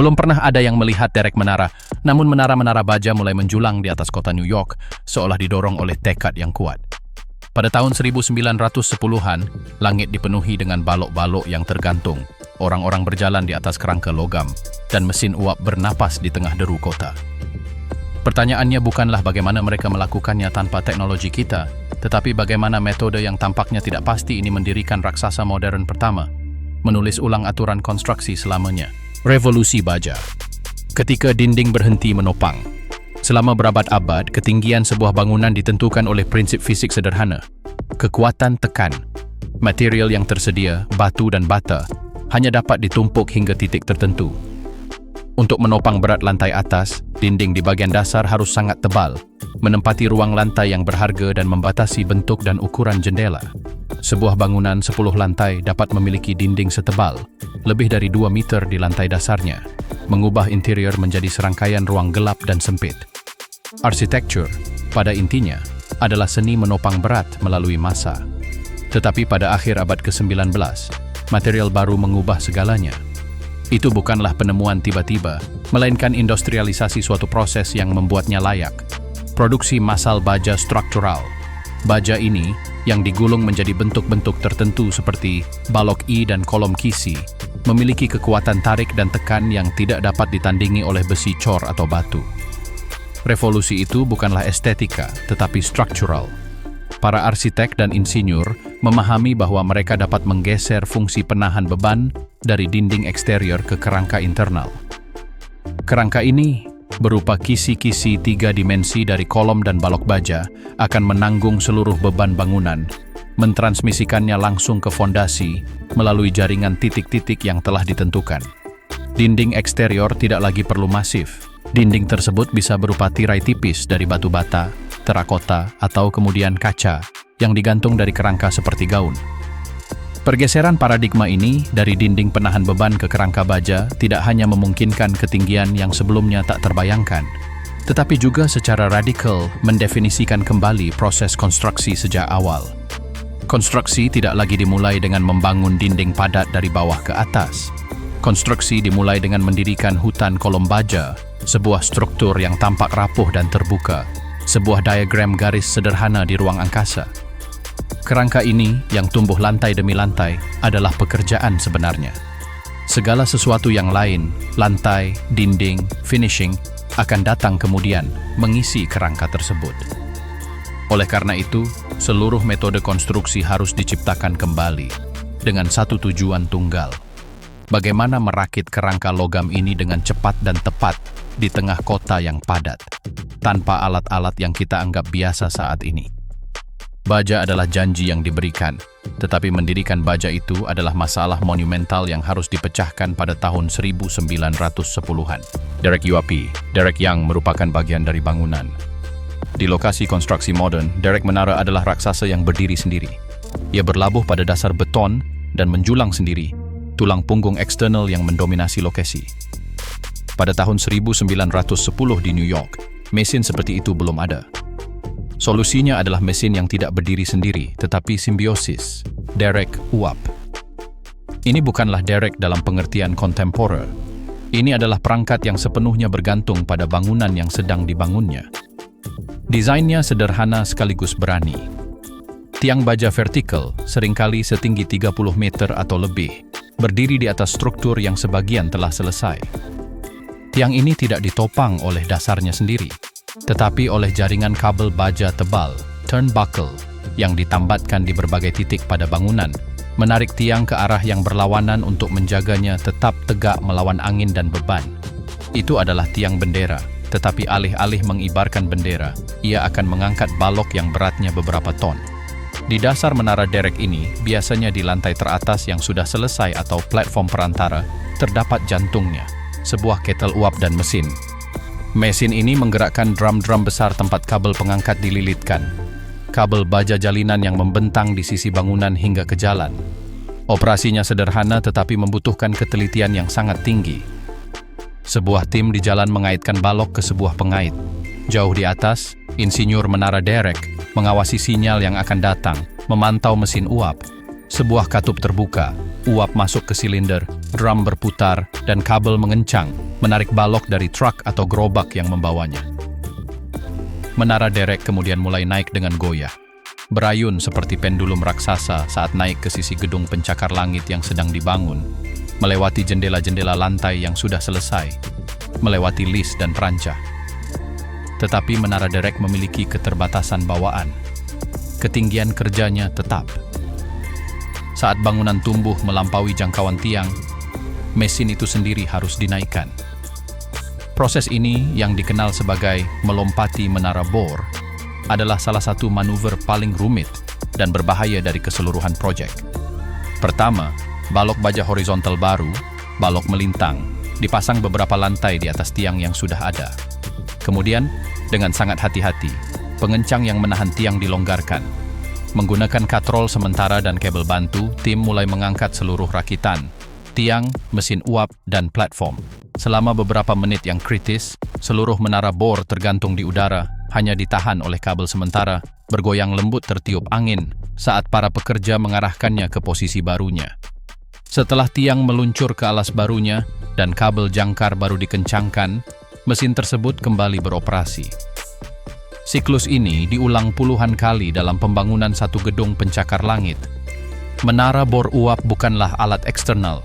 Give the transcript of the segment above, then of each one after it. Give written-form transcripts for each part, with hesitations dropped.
Belum pernah ada yang melihat derek menara, namun menara-menara baja mulai menjulang di atas kota New York, seolah didorong oleh tekad yang kuat. Pada tahun 1910-an, langit dipenuhi dengan balok-balok yang tergantung, orang-orang berjalan di atas kerangka logam, dan mesin uap bernapas di tengah deru kota. Pertanyaannya bukanlah bagaimana mereka melakukannya tanpa teknologi kita, tetapi bagaimana metode yang tampaknya tidak pasti ini mendirikan raksasa modern pertama, menulis ulang aturan konstruksi selamanya. Revolusi baja. Ketika dinding berhenti menopang. Selama berabad-abad, ketinggian sebuah bangunan ditentukan oleh prinsip fisik sederhana. Kekuatan tekan. Material yang tersedia, batu dan bata, hanya dapat ditumpuk hingga titik tertentu. Untuk menopang berat lantai atas, dinding di bagian dasar harus sangat tebal, menempati ruang lantai yang berharga dan membatasi bentuk dan ukuran jendela. Sebuah bangunan 10 lantai dapat memiliki dinding setebal, lebih dari 2 meter di lantai dasarnya, mengubah interior menjadi serangkaian ruang gelap dan sempit. Arsitektur, pada intinya, adalah seni menopang berat melalui massa. Tetapi pada akhir abad ke-19, material baru mengubah segalanya. Itu bukanlah penemuan tiba-tiba, melainkan industrialisasi suatu proses yang membuatnya layak. Produksi massal baja struktural. Baja ini, yang digulung menjadi bentuk-bentuk tertentu seperti balok I dan kolom kisi, memiliki kekuatan tarik dan tekan yang tidak dapat ditandingi oleh besi cor atau batu. Revolusi itu bukanlah estetika, tetapi struktural. Para arsitek dan insinyur memahami bahwa mereka dapat menggeser fungsi penahan beban dari dinding eksterior ke kerangka internal. Kerangka ini, berupa kisi-kisi 3 dimensi dari kolom dan balok baja, akan menanggung seluruh beban bangunan, mentransmisikannya langsung ke fondasi melalui jaringan titik-titik yang telah ditentukan. Dinding eksterior tidak lagi perlu masif. Dinding tersebut bisa berupa tirai tipis dari batu bata, terakota, atau kemudian kaca yang digantung dari kerangka seperti gaun. Pergeseran paradigma ini dari dinding penahan beban ke kerangka baja tidak hanya memungkinkan ketinggian yang sebelumnya tak terbayangkan, tetapi juga secara radikal mendefinisikan kembali proses konstruksi sejak awal. Konstruksi tidak lagi dimulai dengan membangun dinding padat dari bawah ke atas. Konstruksi dimulai dengan mendirikan hutan kolom baja, sebuah struktur yang tampak rapuh dan terbuka, sebuah diagram garis sederhana di ruang angkasa. Kerangka ini, yang tumbuh lantai demi lantai, adalah pekerjaan sebenarnya. Segala sesuatu yang lain, lantai, dinding, finishing, akan datang kemudian mengisi kerangka tersebut. Oleh karena itu, seluruh metode konstruksi harus diciptakan kembali, dengan satu tujuan tunggal. Bagaimana merakit kerangka logam ini dengan cepat dan tepat di tengah kota yang padat, tanpa alat-alat yang kita anggap biasa saat ini. Baja adalah janji yang diberikan, tetapi mendirikan baja itu adalah masalah monumental yang harus dipecahkan pada tahun 1910-an. Derek UAP, derek yang merupakan bagian dari bangunan. Di lokasi konstruksi modern, derek menara adalah raksasa yang berdiri sendiri. Ia berlabuh pada dasar beton dan menjulang sendiri, tulang punggung eksternal yang mendominasi lokasi. Pada tahun 1910 di New York, mesin seperti itu belum ada. Solusinya adalah mesin yang tidak berdiri sendiri, tetapi simbiosis, derek uap. Ini bukanlah derek dalam pengertian kontemporer. Ini adalah perangkat yang sepenuhnya bergantung pada bangunan yang sedang dibangunnya. Desainnya sederhana sekaligus berani. Tiang baja vertikal, seringkali setinggi 30 meter atau lebih, berdiri di atas struktur yang sebagian telah selesai. Tiang ini tidak ditopang oleh dasarnya sendiri, tetapi oleh jaringan kabel baja tebal, turnbuckle, yang ditambatkan di berbagai titik pada bangunan, menarik tiang ke arah yang berlawanan untuk menjaganya tetap tegak melawan angin dan beban. Itu adalah tiang bendera, tetapi alih-alih mengibarkan bendera, ia akan mengangkat balok yang beratnya beberapa ton. Di dasar menara derek ini, biasanya di lantai teratas yang sudah selesai atau platform perantara, terdapat jantungnya, sebuah ketel uap dan mesin. Mesin ini menggerakkan drum-drum besar tempat kabel pengangkat dililitkan. Kabel baja jalinan yang membentang di sisi bangunan hingga ke jalan. Operasinya sederhana tetapi membutuhkan ketelitian yang sangat tinggi. Sebuah tim di jalan mengaitkan balok ke sebuah pengait. Jauh di atas, insinyur menara derek mengawasi sinyal yang akan datang, memantau mesin uap. Sebuah katup terbuka, uap masuk ke silinder, drum berputar, dan kabel mengencang, menarik balok dari truk atau gerobak yang membawanya. Menara derek kemudian mulai naik dengan goyah. Berayun seperti pendulum raksasa saat naik ke sisi gedung pencakar langit yang sedang dibangun, melewati jendela-jendela lantai yang sudah selesai, melewati lis dan perancah. Tetapi menara derek memiliki keterbatasan bawaan. Ketinggian kerjanya tetap. Saat bangunan tumbuh melampaui jangkauan tiang, mesin itu sendiri harus dinaikkan. Proses ini yang dikenal sebagai melompati menara bor adalah salah satu manuver paling rumit dan berbahaya dari keseluruhan proyek. Pertama, balok baja horizontal baru, balok melintang, dipasang beberapa lantai di atas tiang yang sudah ada. Kemudian, dengan sangat hati-hati, pengencang yang menahan tiang dilonggarkan. Menggunakan katrol sementara dan kabel bantu, tim mulai mengangkat seluruh rakitan, tiang, mesin uap, dan platform. Selama beberapa menit yang kritis, seluruh menara bor tergantung di udara, hanya ditahan oleh kabel sementara, bergoyang lembut tertiup angin saat para pekerja mengarahkannya ke posisi barunya. Setelah tiang meluncur ke alas barunya dan kabel jangkar baru dikencangkan, mesin tersebut kembali beroperasi. Siklus ini diulang puluhan kali dalam pembangunan satu gedung pencakar langit. Menara bor uap bukanlah alat eksternal.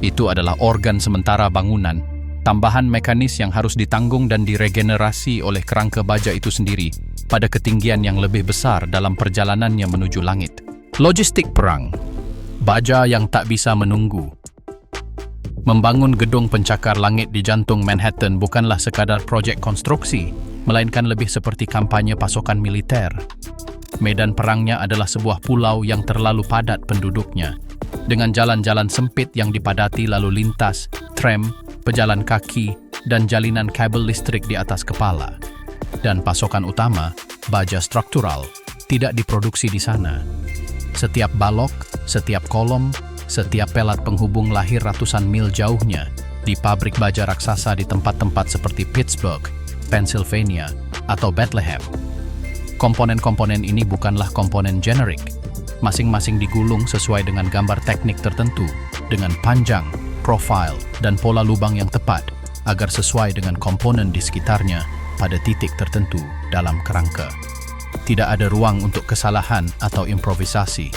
Itu adalah organ sementara bangunan, tambahan mekanis yang harus ditanggung dan diregenerasi oleh kerangka baja itu sendiri pada ketinggian yang lebih besar dalam perjalanannya menuju langit. Logistik perang, baja yang tak bisa menunggu. Membangun gedung pencakar langit di jantung Manhattan bukanlah sekadar proyek konstruksi, melainkan lebih seperti kampanye pasokan militer. Medan perangnya adalah sebuah pulau yang terlalu padat penduduknya, dengan jalan-jalan sempit yang dipadati lalu lintas, tram, pejalan kaki, dan jalinan kabel listrik di atas kepala. Dan pasokan utama, baja struktural, tidak diproduksi di sana. Setiap balok, setiap kolom, setiap pelat penghubung lahir ratusan mil jauhnya di pabrik baja raksasa di tempat-tempat seperti Pittsburgh, Pennsylvania, atau Bethlehem. Komponen-komponen ini bukanlah komponen generik. Masing-masing digulung sesuai dengan gambar teknik tertentu, dengan panjang, profil, dan pola lubang yang tepat, agar sesuai dengan komponen di sekitarnya pada titik tertentu dalam kerangka. Tidak ada ruang untuk kesalahan atau improvisasi.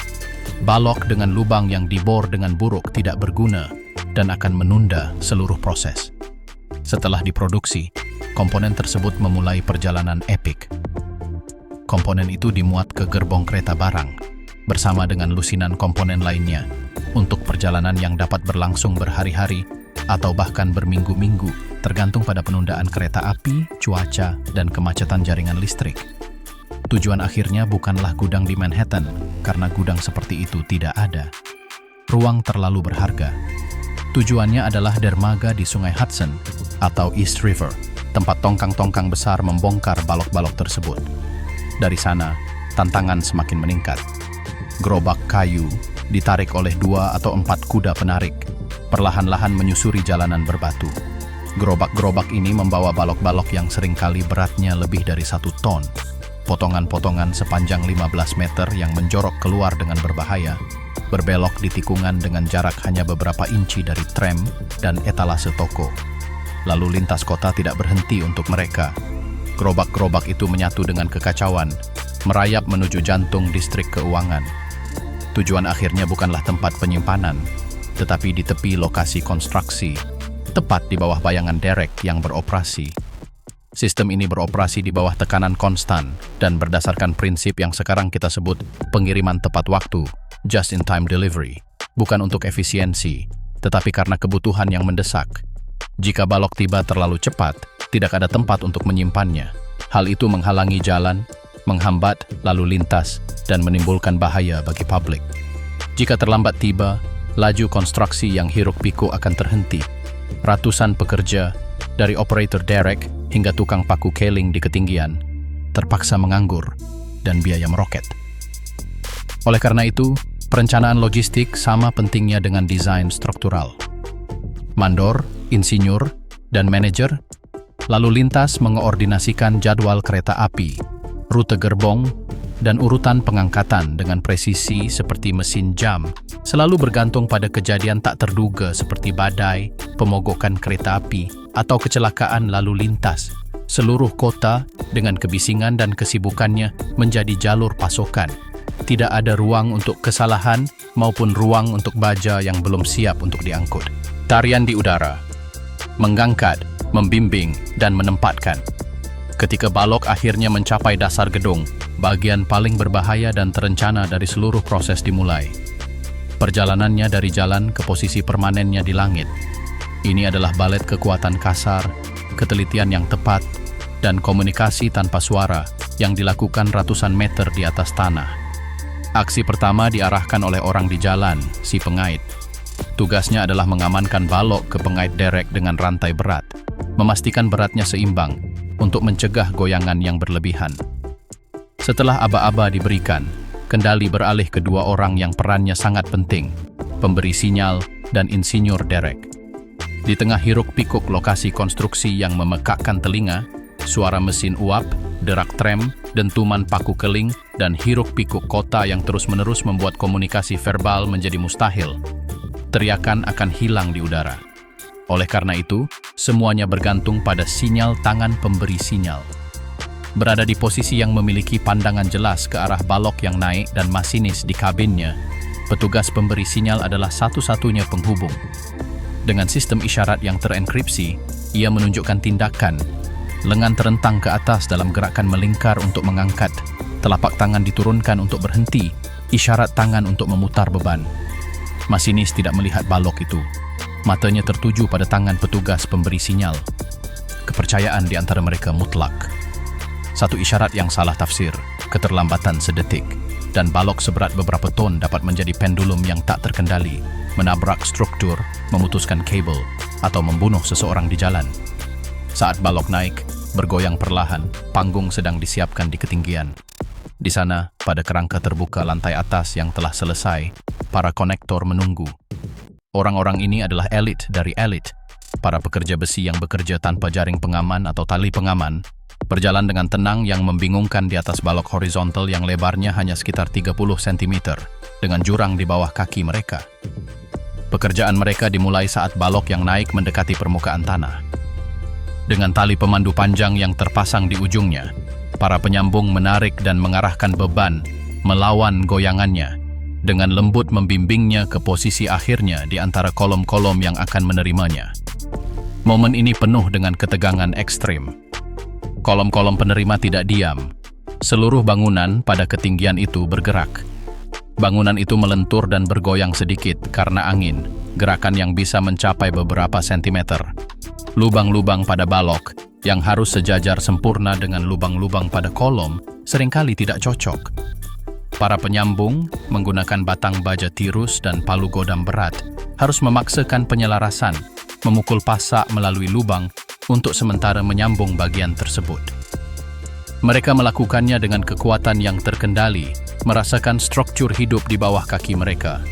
Balok dengan lubang yang dibor dengan buruk tidak berguna dan akan menunda seluruh proses. Setelah diproduksi, komponen tersebut memulai perjalanan epik. Komponen itu dimuat ke gerbong kereta barang, bersama dengan lusinan komponen lainnya, untuk perjalanan yang dapat berlangsung berhari-hari atau bahkan berminggu-minggu, tergantung pada penundaan kereta api, cuaca, dan kemacetan jaringan listrik. Tujuan akhirnya bukanlah gudang di Manhattan, karena gudang seperti itu tidak ada. Ruang terlalu berharga. Tujuannya adalah dermaga di Sungai Hudson atau East River, tempat tongkang-tongkang besar membongkar balok-balok tersebut. Dari sana, tantangan semakin meningkat. Gerobak kayu ditarik oleh 2 atau 4 kuda penarik, perlahan-lahan menyusuri jalanan berbatu. Gerobak-gerobak ini membawa balok-balok yang seringkali beratnya lebih dari 1 ton. Potongan-potongan sepanjang 15 meter yang menjorok keluar dengan berbahaya, berbelok di tikungan dengan jarak hanya beberapa inci dari tram dan etalase toko. Lalu lintas kota tidak berhenti untuk mereka. Gerobak-gerobak itu menyatu dengan kekacauan, merayap menuju jantung distrik keuangan. Tujuan akhirnya bukanlah tempat penyimpanan, tetapi di tepi lokasi konstruksi, tepat di bawah bayangan derek yang beroperasi. Sistem ini beroperasi di bawah tekanan konstan dan berdasarkan prinsip yang sekarang kita sebut pengiriman tepat waktu, just-in-time delivery, bukan untuk efisiensi, tetapi karena kebutuhan yang mendesak. Jika balok tiba terlalu cepat, tidak ada tempat untuk menyimpannya. Hal itu menghalangi jalan, menghambat lalu lintas, dan menimbulkan bahaya bagi publik. Jika terlambat tiba, laju konstruksi yang hiruk-pikuk akan terhenti. Ratusan pekerja, dari operator derek hingga tukang paku keling di ketinggian, terpaksa menganggur dan biaya meroket. Oleh karena itu, perencanaan logistik sama pentingnya dengan desain struktural. Mandor, insinyur, dan manajer lalu lintas mengoordinasikan jadwal kereta api, rute gerbong, dan urutan pengangkatan dengan presisi seperti mesin jam selalu bergantung pada kejadian tak terduga seperti badai, pemogokan kereta api, atau kecelakaan lalu lintas. Seluruh kota dengan kebisingan dan kesibukannya menjadi jalur pasokan. Tidak ada ruang untuk kesalahan maupun ruang untuk baja yang belum siap untuk diangkut. Tarian di udara, mengangkat, membimbing, dan menempatkan. Ketika balok akhirnya mencapai dasar gedung, bagian paling berbahaya dan terencana dari seluruh proses dimulai. Perjalanannya dari jalan ke posisi permanennya di langit. Ini adalah balet kekuatan kasar, ketelitian yang tepat, dan komunikasi tanpa suara yang dilakukan ratusan meter di atas tanah. Aksi pertama diarahkan oleh orang di jalan, si pengait. Tugasnya adalah mengamankan balok ke pengait derek dengan rantai berat, memastikan beratnya seimbang untuk mencegah goyangan yang berlebihan. Setelah aba-aba diberikan, kendali beralih ke dua orang yang perannya sangat penting, pemberi sinyal dan insinyur derek. Di tengah hiruk-pikuk lokasi konstruksi yang memekakkan telinga, suara mesin uap, derak trem, dentuman paku keling, dan hiruk-pikuk kota yang terus-menerus membuat komunikasi verbal menjadi mustahil. Teriakan akan hilang di udara. Oleh karena itu, semuanya bergantung pada sinyal tangan pemberi sinyal. Berada di posisi yang memiliki pandangan jelas ke arah balok yang naik dan masinis di kabinnya, petugas pemberi sinyal adalah satu-satunya penghubung. Dengan sistem isyarat yang terenkripsi, ia menunjukkan tindakan. Lengan terentang ke atas dalam gerakan melingkar untuk mengangkat, telapak tangan diturunkan untuk berhenti, isyarat tangan untuk memutar beban. Masinis tidak melihat balok itu. Matanya tertuju pada tangan petugas pemberi sinyal. Kepercayaan di antara mereka mutlak. Satu isyarat yang salah tafsir, keterlambatan sedetik, dan balok seberat beberapa ton dapat menjadi pendulum yang tak terkendali, menabrak struktur, memutuskan kabel, atau membunuh seseorang di jalan. Saat balok naik, bergoyang perlahan, panggung sedang disiapkan di ketinggian. Di sana, pada kerangka terbuka lantai atas yang telah selesai, para konektor menunggu. Orang-orang ini adalah elit dari elit. Para pekerja besi yang bekerja tanpa jaring pengaman atau tali pengaman, berjalan dengan tenang yang membingungkan di atas balok horizontal yang lebarnya hanya sekitar 30 cm, dengan jurang di bawah kaki mereka. Pekerjaan mereka dimulai saat balok yang naik mendekati permukaan tanah. Dengan tali pemandu panjang yang terpasang di ujungnya, para penyambung menarik dan mengarahkan beban, melawan goyangannya, dengan lembut membimbingnya ke posisi akhirnya di antara kolom-kolom yang akan menerimanya. Momen ini penuh dengan ketegangan ekstrim. Kolom-kolom penerima tidak diam. Seluruh bangunan pada ketinggian itu bergerak. Bangunan itu melentur dan bergoyang sedikit karena angin, gerakan yang bisa mencapai beberapa sentimeter. Lubang-lubang pada balok yang harus sejajar sempurna dengan lubang-lubang pada kolom seringkali tidak cocok. Para penyambung menggunakan batang baja tirus dan palu godam berat harus memaksakan penyelarasan, memukul pasak melalui lubang untuk sementara menyambung bagian tersebut. Mereka melakukannya dengan kekuatan yang terkendali, merasakan struktur hidup di bawah kaki mereka.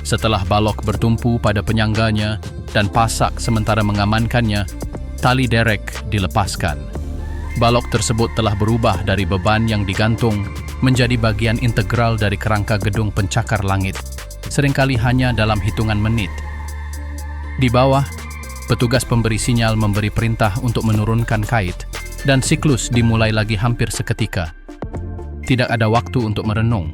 Setelah balok bertumpu pada penyangganya dan pasak sementara mengamankannya, tali derek dilepaskan. Balok tersebut telah berubah dari beban yang digantung menjadi bagian integral dari kerangka gedung pencakar langit, seringkali hanya dalam hitungan menit. Di bawah, petugas pemberi sinyal memberi perintah untuk menurunkan kait, dan siklus dimulai lagi hampir seketika. Tidak ada waktu untuk merenung.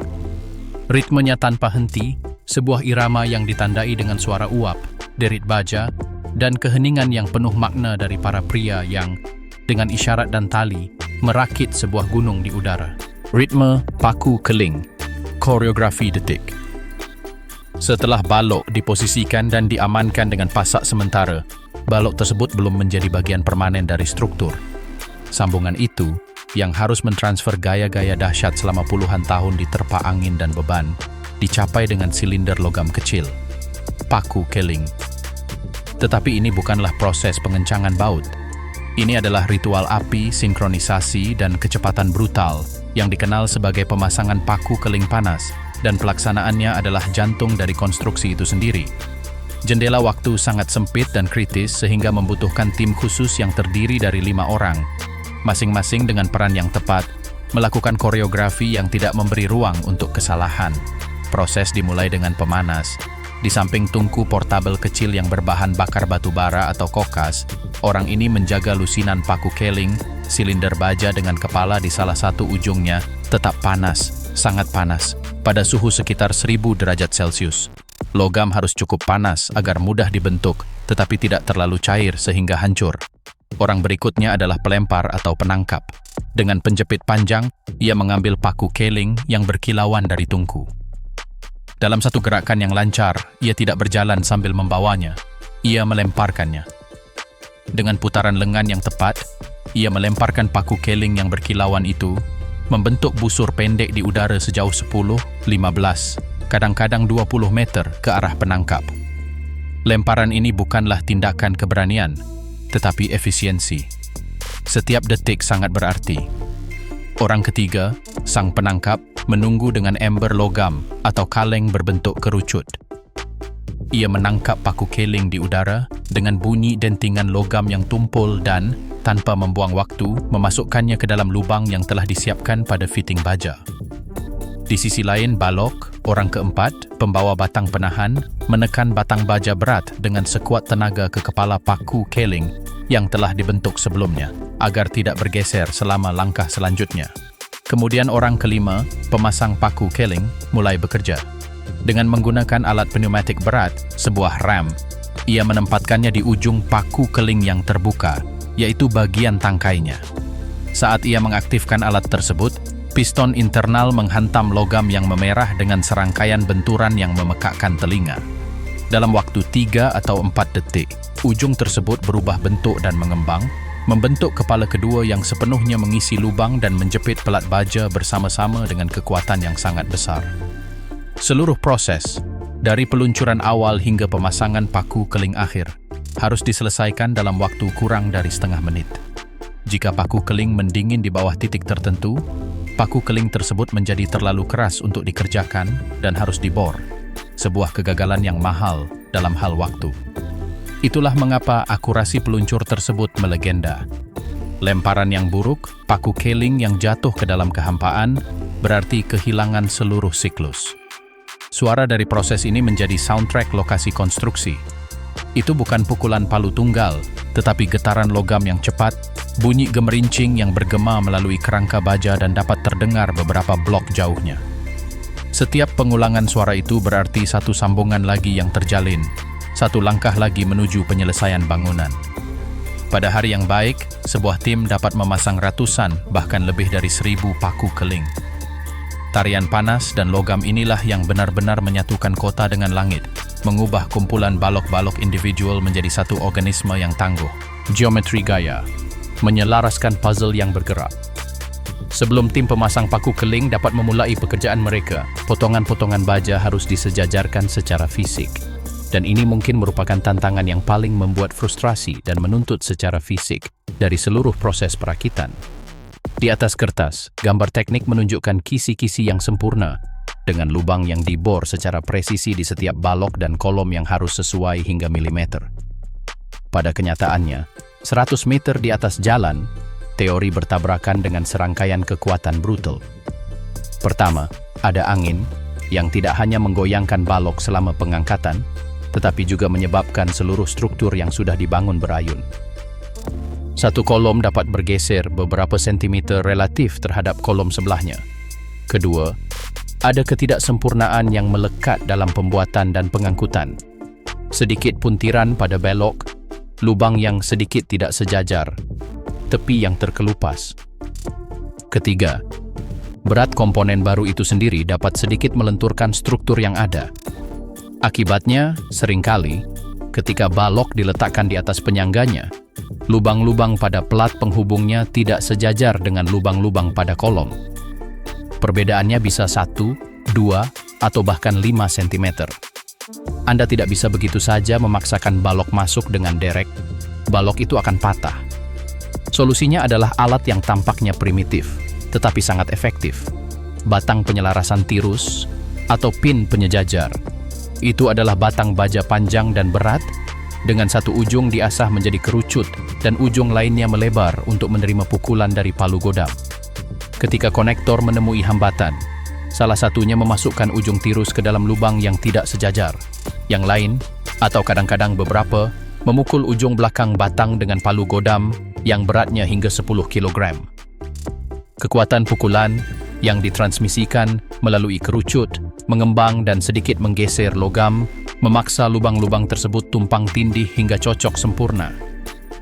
Ritmenya tanpa henti, sebuah irama yang ditandai dengan suara uap, derit baja, dan keheningan yang penuh makna dari para pria yang, dengan isyarat dan tali, merakit sebuah gunung di udara. Ritme paku keling, koreografi detik. Setelah balok diposisikan dan diamankan dengan pasak sementara, balok tersebut belum menjadi bagian permanen dari struktur. Sambungan itu, yang harus mentransfer gaya-gaya dahsyat selama puluhan tahun diterpa angin dan beban, dicapai dengan silinder logam kecil, paku keling. Tetapi ini bukanlah proses pengencangan baut. Ini adalah ritual api, sinkronisasi, dan kecepatan brutal yang dikenal sebagai pemasangan paku keling panas, dan pelaksanaannya adalah jantung dari konstruksi itu sendiri. Jendela waktu sangat sempit dan kritis sehingga membutuhkan tim khusus yang terdiri dari 5 orang, masing-masing dengan peran yang tepat Melakukan koreografi yang tidak memberi ruang untuk kesalahan. Proses dimulai dengan pemanas. Di samping tungku portabel kecil yang berbahan bakar batu bara atau kokas, orang ini menjaga lusinan paku keling, silinder baja dengan kepala di salah satu ujungnya, tetap panas, sangat panas, pada suhu sekitar 1000 derajat Celcius. Logam harus cukup panas agar mudah dibentuk, tetapi tidak terlalu cair sehingga hancur. Orang berikutnya adalah pelempar atau penangkap. Dengan penjepit panjang, ia mengambil paku keling yang berkilauan dari tungku. Dalam satu gerakan yang lancar, ia tidak berjalan sambil membawanya. Ia melemparkannya. Dengan putaran lengan yang tepat, ia melemparkan paku keling yang berkilauan itu, membentuk busur pendek di udara sejauh 10, 15, kadang-kadang 20 meter ke arah penangkap. Lemparan ini bukanlah tindakan keberanian, tetapi efisiensi. Setiap detik sangat berarti. Orang ketiga, sang penangkap, menunggu dengan ember logam atau kaleng berbentuk kerucut. Ia menangkap paku keling di udara dengan bunyi dentingan logam yang tumpul dan, tanpa membuang waktu, memasukkannya ke dalam lubang yang telah disiapkan pada fitting baja. Di sisi lain, balok, orang keempat, pembawa batang penahan, menekan batang baja berat dengan sekuat tenaga ke kepala paku keling yang telah dibentuk sebelumnya, agar tidak bergeser selama langkah selanjutnya. Kemudian orang kelima, pemasang paku keling, mulai bekerja. Dengan menggunakan alat pneumatik berat, sebuah ram, ia menempatkannya di ujung paku keling yang terbuka, yaitu bagian tangkainya. Saat ia mengaktifkan alat tersebut, piston internal menghantam logam yang memerah dengan serangkaian benturan yang memekakkan telinga. Dalam waktu 3 atau 4 detik, ujung tersebut berubah bentuk dan mengembang, membentuk kepala kedua yang sepenuhnya mengisi lubang dan menjepit pelat baja bersama-sama dengan kekuatan yang sangat besar. Seluruh proses, dari peluncuran awal hingga pemasangan paku keling akhir, harus diselesaikan dalam waktu kurang dari setengah menit. Jika paku keling mendingin di bawah titik tertentu, paku keling tersebut menjadi terlalu keras untuk dikerjakan dan harus dibor. Sebuah kegagalan yang mahal dalam hal waktu. Itulah mengapa akurasi peluncur tersebut melegenda. Lemparan yang buruk, paku keling yang jatuh ke dalam kehampaan, berarti kehilangan seluruh siklus. Suara dari proses ini menjadi soundtrack lokasi konstruksi. Itu bukan pukulan palu tunggal, tetapi getaran logam yang cepat, bunyi gemerincing yang bergema melalui kerangka baja dan dapat terdengar beberapa blok jauhnya. Setiap pengulangan suara itu berarti satu sambungan lagi yang terjalin, satu langkah lagi menuju penyelesaian bangunan. Pada hari yang baik, sebuah tim dapat memasang ratusan, bahkan lebih dari 1000 paku keling. Tarian panas dan logam inilah yang benar-benar menyatukan kota dengan langit, mengubah kumpulan balok-balok individual menjadi satu organisme yang tangguh. Geometri gaya, menyelaraskan puzzle yang bergerak. Sebelum tim pemasang paku keling dapat memulai pekerjaan mereka, potongan-potongan baja harus disejajarkan secara fisik. Dan ini mungkin merupakan tantangan yang paling membuat frustrasi dan menuntut secara fisik dari seluruh proses perakitan. Di atas kertas, gambar teknik menunjukkan kisi-kisi yang sempurna, dengan lubang yang dibor secara presisi di setiap balok dan kolom yang harus sesuai hingga milimeter. Pada kenyataannya, 100 meter di atas jalan, teori bertabrakan dengan serangkaian kekuatan brutal. Pertama, ada angin yang tidak hanya menggoyangkan balok selama pengangkatan, tetapi juga menyebabkan seluruh struktur yang sudah dibangun berayun. Satu kolom dapat bergeser beberapa sentimeter relatif terhadap kolom sebelahnya. Kedua, ada ketidaksempurnaan yang melekat dalam pembuatan dan pengangkutan. Sedikit puntiran pada belok, lubang yang sedikit tidak sejajar, tepi yang terkelupas. Ketiga, berat komponen baru itu sendiri dapat sedikit melenturkan struktur yang ada. Akibatnya, seringkali, ketika balok diletakkan di atas penyangganya, lubang-lubang pada pelat penghubungnya tidak sejajar dengan lubang-lubang pada kolom. Perbedaannya bisa 1, 2, atau bahkan 5 cm. Anda tidak bisa begitu saja memaksakan balok masuk dengan derek. Balok itu akan patah. Solusinya adalah alat yang tampaknya primitif, tetapi sangat efektif. Batang penyelarasan tirus atau pin penyejajar. Itu adalah batang baja panjang dan berat, dengan satu ujung diasah menjadi kerucut dan ujung lainnya melebar untuk menerima pukulan dari palu godam. Ketika konektor menemui hambatan, salah satunya memasukkan ujung tirus ke dalam lubang yang tidak sejajar. Yang lain, atau kadang-kadang beberapa, memukul ujung belakang batang dengan palu godam yang beratnya hingga 10 kg. Kekuatan pukulan yang ditransmisikan melalui kerucut, mengembang dan sedikit menggeser logam, memaksa lubang-lubang tersebut tumpang tindih hingga cocok sempurna.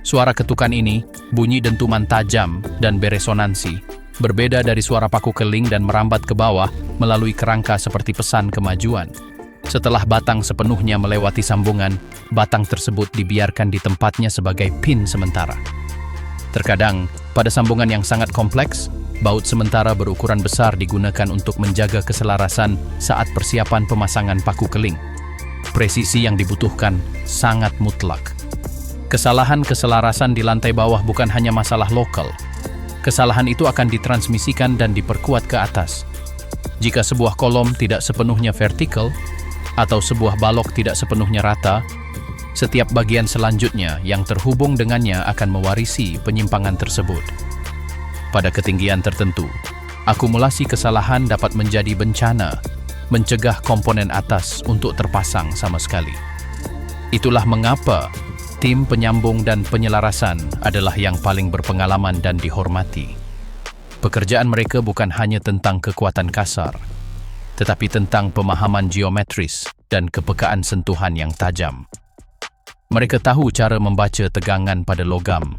Suara ketukan ini, bunyi dentuman tajam dan beresonansi, berbeda dari suara paku keling dan merambat ke bawah melalui kerangka seperti pesan kemajuan. Setelah batang sepenuhnya melewati sambungan, batang tersebut dibiarkan di tempatnya sebagai pin sementara. Terkadang, pada sambungan yang sangat kompleks, baut sementara berukuran besar digunakan untuk menjaga keselarasan saat persiapan pemasangan paku keling. Presisi yang dibutuhkan sangat mutlak. Kesalahan keselarasan di lantai bawah bukan hanya masalah lokal. Kesalahan itu akan ditransmisikan dan diperkuat ke atas. Jika sebuah kolom tidak sepenuhnya vertikal, atau sebuah balok tidak sepenuhnya rata, setiap bagian selanjutnya yang terhubung dengannya akan mewarisi penyimpangan tersebut. Pada ketinggian tertentu, akumulasi kesalahan dapat menjadi bencana, mencegah komponen atas untuk terpasang sama sekali. Itulah mengapa tim penyambung dan penyelarasan adalah yang paling berpengalaman dan dihormati. Pekerjaan mereka bukan hanya tentang kekuatan kasar, tetapi tentang pemahaman geometris dan kepekaan sentuhan yang tajam. Mereka tahu cara membaca tegangan pada logam,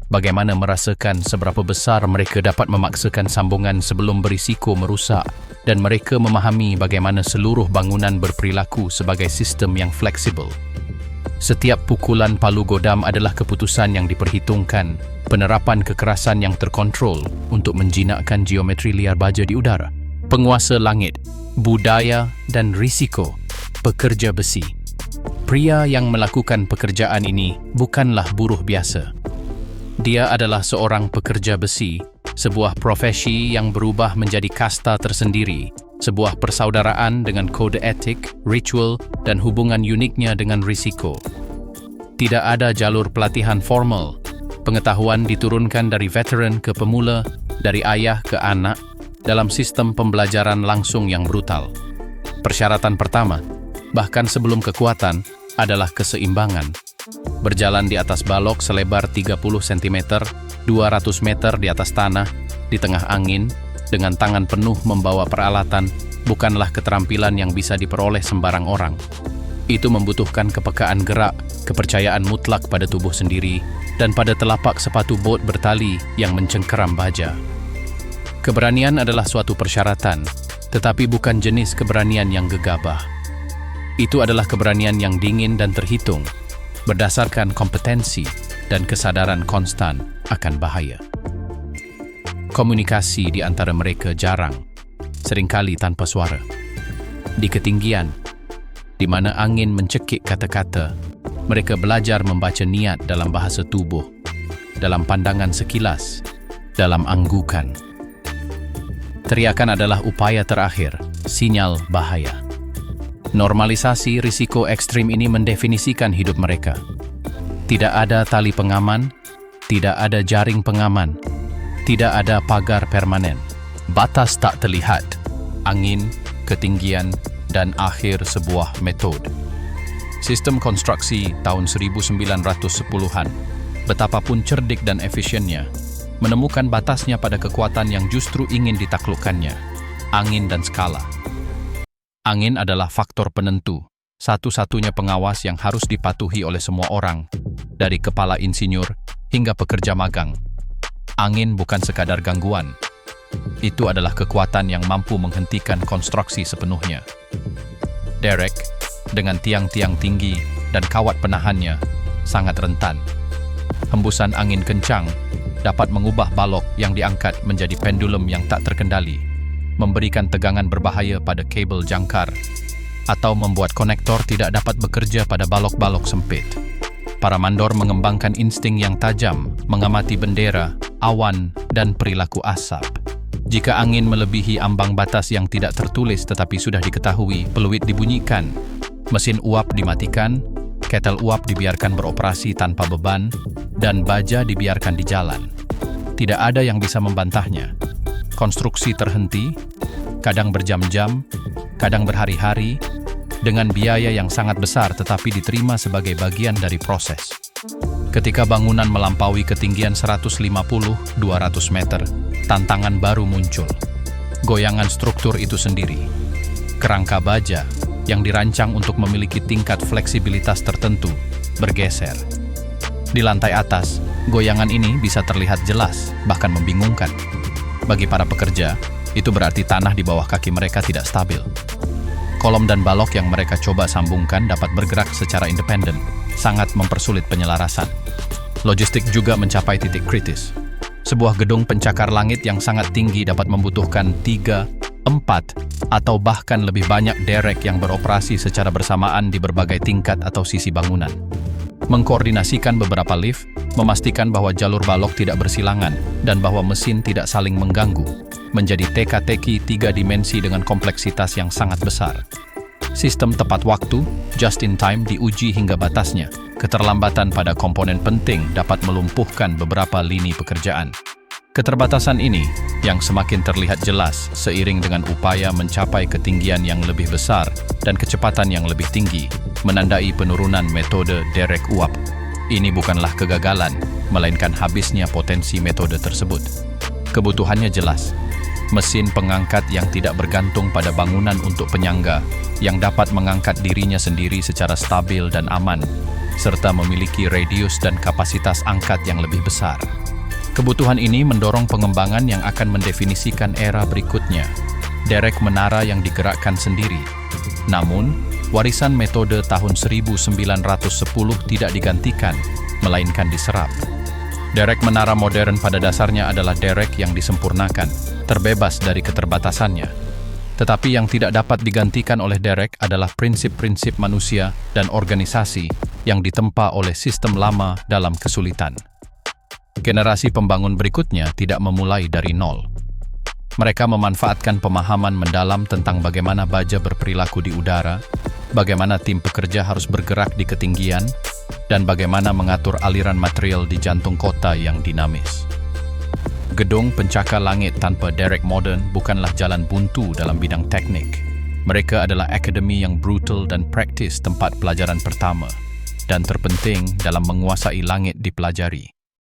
bagaimana merasakan seberapa besar mereka dapat memaksakan sambungan sebelum berisiko merusak, dan mereka memahami bagaimana seluruh bangunan berperilaku sebagai sistem yang fleksibel. Setiap pukulan palu godam adalah keputusan yang diperhitungkan, penerapan kekerasan yang terkontrol untuk menjinakkan geometri liar baja di udara. Penguasa langit, budaya dan risiko, pekerja besi. Pria yang melakukan pekerjaan ini bukanlah buruh biasa. Dia adalah seorang pekerja besi, sebuah profesi yang berubah menjadi kasta tersendiri, sebuah persaudaraan dengan kode etik, ritual, dan hubungan uniknya dengan risiko. Tidak ada jalur pelatihan formal. Pengetahuan diturunkan dari veteran ke pemula, dari ayah ke anak, dalam sistem pembelajaran langsung yang brutal. Persyaratan pertama, bahkan sebelum kekuatan, adalah keseimbangan. Berjalan di atas balok selebar 30 cm, 200 meter di atas tanah, di tengah angin, dengan tangan penuh membawa peralatan, bukanlah keterampilan yang bisa diperoleh sembarang orang. Itu membutuhkan kepekaan gerak, kepercayaan mutlak pada tubuh sendiri, dan pada telapak sepatu bot bertali yang mencengkeram baja. Keberanian adalah suatu persyaratan, tetapi bukan jenis keberanian yang gegabah. Itu adalah keberanian yang dingin dan terhitung, berdasarkan kompetensi dan kesadaran konstan akan bahaya. Komunikasi di antara mereka jarang, seringkali tanpa suara. Di ketinggian, di mana angin mencekik kata-kata, mereka belajar membaca niat dalam bahasa tubuh, dalam pandangan sekilas, dalam anggukan. Teriakan adalah upaya terakhir, sinyal bahaya. Normalisasi risiko ekstrim ini mendefinisikan hidup mereka. Tidak ada tali pengaman, tidak ada jaring pengaman, tidak ada pagar permanen. Batas tak terlihat, angin, ketinggian, dan akhir sebuah metode. Sistem konstruksi tahun 1910-an, betapapun cerdik dan efisiennya, menemukan batasnya pada kekuatan yang justru ingin ditaklukkannya, angin dan skala. Angin adalah faktor penentu, satu-satunya pengawas yang harus dipatuhi oleh semua orang, dari kepala insinyur hingga pekerja magang. Angin bukan sekadar gangguan. Itu adalah kekuatan yang mampu menghentikan konstruksi sepenuhnya. Derek, dengan tiang-tiang tinggi dan kawat penahannya, sangat rentan. Hembusan angin kencang dapat mengubah balok yang diangkat menjadi pendulum yang tak terkendali, memberikan tegangan berbahaya pada kabel jangkar, atau membuat konektor tidak dapat bekerja pada balok-balok sempit. Para mandor mengembangkan insting yang tajam, mengamati bendera, awan, dan perilaku asap. Jika angin melebihi ambang batas yang tidak tertulis tetapi sudah diketahui, peluit dibunyikan, mesin uap dimatikan, ketel uap dibiarkan beroperasi tanpa beban, dan baja dibiarkan di jalan. Tidak ada yang bisa membantahnya. Konstruksi terhenti, kadang berjam-jam, kadang berhari-hari, dengan biaya yang sangat besar tetapi diterima sebagai bagian dari proses. Ketika bangunan melampaui ketinggian 150-200 meter, tantangan baru muncul. Goyangan struktur itu sendiri. Kerangka baja yang dirancang untuk memiliki tingkat fleksibilitas tertentu bergeser. Di lantai atas, goyangan ini bisa terlihat jelas, bahkan membingungkan. Bagi para pekerja, itu berarti tanah di bawah kaki mereka tidak stabil. Kolom dan balok yang mereka coba sambungkan dapat bergerak secara independen, sangat mempersulit penyelarasan. Logistik juga mencapai titik kritis. Sebuah gedung pencakar langit yang sangat tinggi dapat membutuhkan 3, 4, atau bahkan lebih banyak derek yang beroperasi secara bersamaan di berbagai tingkat atau sisi bangunan. Mengkoordinasikan beberapa lift, memastikan bahwa jalur balok tidak bersilangan dan bahwa mesin tidak saling mengganggu, menjadi teka-teki 3 dimensi dengan kompleksitas yang sangat besar. Sistem tepat waktu, just in time, diuji hingga batasnya. Keterlambatan pada komponen penting dapat melumpuhkan beberapa lini pekerjaan. Keterbatasan ini yang semakin terlihat jelas seiring dengan upaya mencapai ketinggian yang lebih besar dan kecepatan yang lebih tinggi, menandai penurunan metode derek uap. Ini bukanlah kegagalan, melainkan habisnya potensi metode tersebut. Kebutuhannya jelas. Mesin pengangkat yang tidak bergantung pada bangunan untuk penyangga, yang dapat mengangkat dirinya sendiri secara stabil dan aman, serta memiliki radius dan kapasitas angkat yang lebih besar. Kebutuhan ini mendorong pengembangan yang akan mendefinisikan era berikutnya, derek menara yang digerakkan sendiri. Namun, warisan metode tahun 1910 tidak digantikan, melainkan diserap. Derek menara modern pada dasarnya adalah derek yang disempurnakan, terbebas dari keterbatasannya. Tetapi yang tidak dapat digantikan oleh derek adalah prinsip-prinsip manusia dan organisasi yang ditempa oleh sistem lama dalam kesulitan. Generasi pembangun berikutnya tidak memulai dari nol. Mereka memanfaatkan pemahaman mendalam tentang bagaimana baja berperilaku di udara, bagaimana tim pekerja harus bergerak di ketinggian, dan bagaimana mengatur aliran material di jantung kota yang dinamis. Gedung pencakar langit tanpa derek modern bukanlah jalan buntu dalam bidang teknik. Mereka adalah akademi yang brutal dan praktis tempat pelajaran pertama, dan terpenting dalam menguasai langit dipelajari.